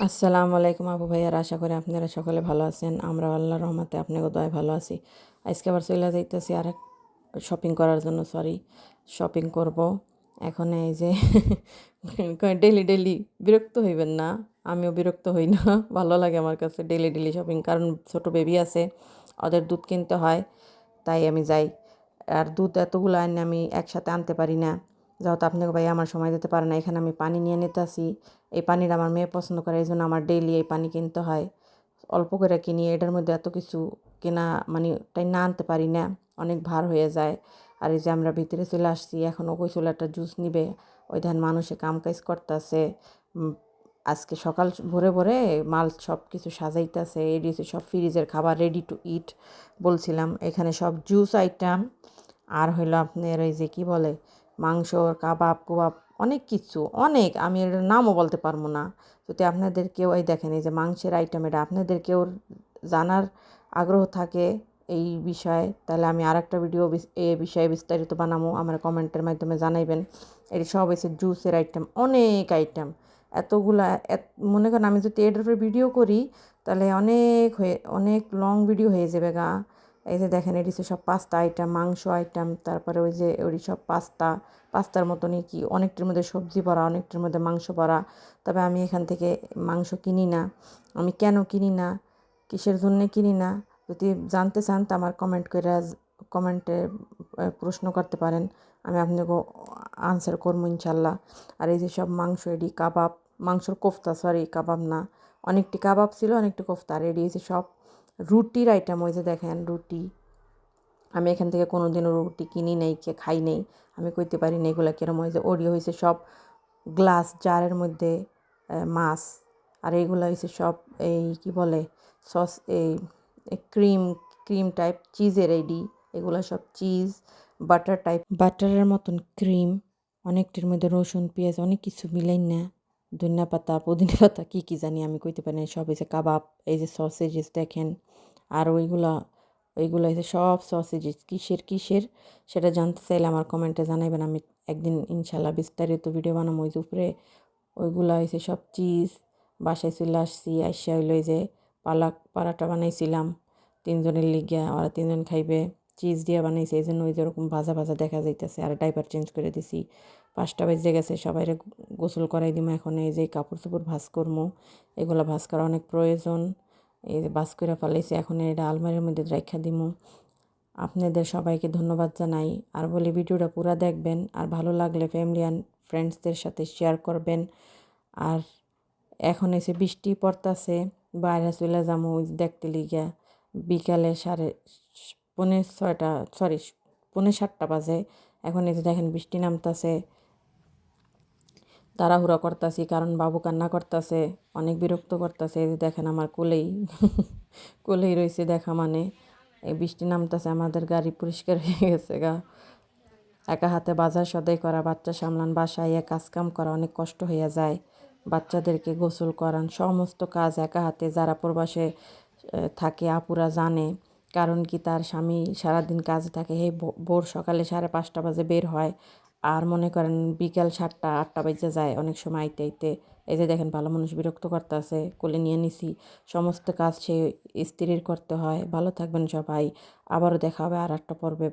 আসসালামু আলাইকুম আপু ভাইয়ার, আশা করি আপনারা সকলে ভালো আছেন। আমরা আল্লাহর রহমতে আপনাকে দয়ায় ভালো আছি। আজকে আবার চলে যাইতেছি আরেক শপিং করার জন্য, শপিং করব। এখন এই যে ডেলি ডেলি বিরক্ত হইবেন না, আমিও বিরক্ত হই না। ভালো লাগে আমার কাছে ডেলি ডেলি শপিং, কারণ ছোট বেবি আছে, ওদের দুধ কিনতে হয়, তাই আমি যাই। আর দুধ এতগুলো আনি আমি একসাথে আনতে পারি না, যেহেতু আপনাকে ভাই আমার সময় দিতে পারে না। এখানে আমি পানি নিয়ে নিতে আসি, এই পানিটা আমার মেয়ে পছন্দ করে, এই জন্য আমার ডেইলি এই পানি কিনতে হয়। অল্প করে কিনি, এটার মধ্যে এত কিছু কেনা মানে তাই না আনতে পারি না, অনেক ভার হয়ে যায়। আর এই যে আমরা ভিতরে চলে আসছি, এখন ওই চলে একটা জুস নিবে, ওই ধান মানুষে কাম কাজ করতেছে। আজকে সকাল ভোরে ভোরে মাল সব কিছু সাজাইতেছে, এডি সব ফ্রিজের খাবার রেডি টু ইট বলছিলাম। এখানে সব জুস আইটেম, আর হইলো আপনার এই যে কি বলে মাংস, কাবাব কুবাব, অনেক কিছু, অনেক, আমি এর নামও বলতে পারবো না। যদি আপনাদের কেউ এই দেখেন এই যে মাংসের আইটেম, এটা আপনাদের কেউ জানার আগ্রহ থাকে এই বিষয়ে, তাহলে আমি আর একটা ভিডিও এই বিষয়ে বিস্তারিত বানাবো, আমার কমেন্টের মাধ্যমে জানাইবেন। এটি সব হয়েছে জুসের আইটেম, অনেক আইটেম, এতগুলা। মনে করেন আমি যদি এটার উপরে ভিডিও করি, তাহলে অনেক লং ভিডিও হয়ে যাবে গা। এই যে দেখেন এটি সব পাস্তা আইটেম, মাংস আইটেম, তারপরে ওই যে ওই সব পাস্তার মতনই কি, অনেকটার মধ্যে সবজি ভরা, অনেকটার মধ্যে মাংস ভরা। তবে আমি এখান থেকে মাংস কিনি না। আমি কেন কিনি না, কিসের জন্য কিনি না, যদি জানতে চান তো আমার কমেন্টে প্রশ্ন করতে পারেন, আমি আপনাকে আনসার করবো ইনশাল্লাহ। আর এই যে সব মাংস, এডি কাবাব, মাংসর কোফতা, সরি কাবাব না, অনেকটি কাবাব ছিল, অনেকটি কোফতা। আর এডি হয়েছে সব রুটির আইটেম, ওই যে দেখেন রুটি। আমি এখান থেকে কোনো দিনও রুটি কিনি নেই, খাই নেই, আমি কইতে পারি না এগুলো কিরম হয়েছে। ওডি হয়েছে সব গ্লাস জারের মধ্যে মাছ। আর এইগুলো হয়েছে সব এই কি বলে সস, এই ক্রিম ক্রিম টাইপ চিজের এডি, এগুলো সব চিজ বাটার টাইপ, বাটারের মতন ক্রিম। অনেকটির মধ্যে রসুন পেঁয়াজ অনেক কিছু মিলাই না, ধনিয়া পাতা পুদিনা পাতা কী কী জানি আমি কইতে পারি না। সব হয়েছে কাবাব, এই যে সসেজেস দেখেন। আর ওইগুলো হয়েছে সব সসেজেস, কিসের কিসের সেটা জানতে চাইলে আমার কমেন্টে জানাবেন। আমি একদিন ইনশাল্লাহ বিস্তারিত ভিডিও বানাবো। ওই যে উপরে ওইগুলো হয়েছে সব চিজ। বাসায় চলে আসছি, আসা হইলো এই যে পারাটা বানাইছিলাম তিনজনের লিগিয়া, ওরা তিনজন খাইবে, চিজ দিয়ে বানাইছে, এই জন্য ওই যেরকম ভাজা ভাজা দেখা যাইতেছে। আর ডাইপার চেঞ্জ করে দিছি, 5টা বেজে গেছে, সবাইরে গোসল করাই দিমো। এখন এই যে কাপড় চোপড় ভাজ করবো, এগুলো ভাজ করা অনেক প্রয়োজন। এই যে ভাজ করে ফেলাইছি, এখন এটা আলমারির মধ্যে রাখা দিমু। আপনাদের সবাইকে ধন্যবাদ জানাই, আর বলি ভিডিওটা পুরো দেখবেন, আর ভালো লাগলে ফ্যামিলি অ্যান্ড ফ্রেন্ডসদের সাথে শেয়ার করবেন। আর এখন এসে বৃষ্টি পড়তাছে, বাইরে চলে যাবো দেখতে লিগা। বিকালে 6:30, সরি 6:45 বাজে। এখন এই যে দেখেন বৃষ্টি নামতাছে, তাড়াহুড়া করতাছি কারণ বাবু কান্না করতাছে, অনেক বিরক্ত করতাছে। এই যে দেখেন আমার কোলেই কোলেই রয়েছে দেখা মানে। এই বৃষ্টি নামতাছে, আমাদের গাড়ি পরিষ্কার হয়ে গেছে গা। একা হাতে বাজার সদাই করা, বাচ্চা সামলান, বাসায় কাজ কাম করা অনেক কষ্ট হইয়া যায়। বাচ্চাদেরকে গোসল করান, সমস্ত কাজ একা হাতে, যারা প্রবাসে থাকে আপুরা জানে। কারণ কি, তার স্বামী সারাদিন কাজে থাকে, এই ভোর সকালে 5:30 বাজে বের হয়, আর মনে করেন বিকাল 7টা 8টা বেজে যায় অনেক সময় আইতে আইতে। এই যে দেখেন ভালো মানুষ বিরক্ত করতেছে, কোলে নিয়ে নিছি, সমস্ত কাজ সে স্ত্রীর করতে হয়। ভালো থাকবেন সবাই, আবারও দেখা হবে আর একটা পর্বে।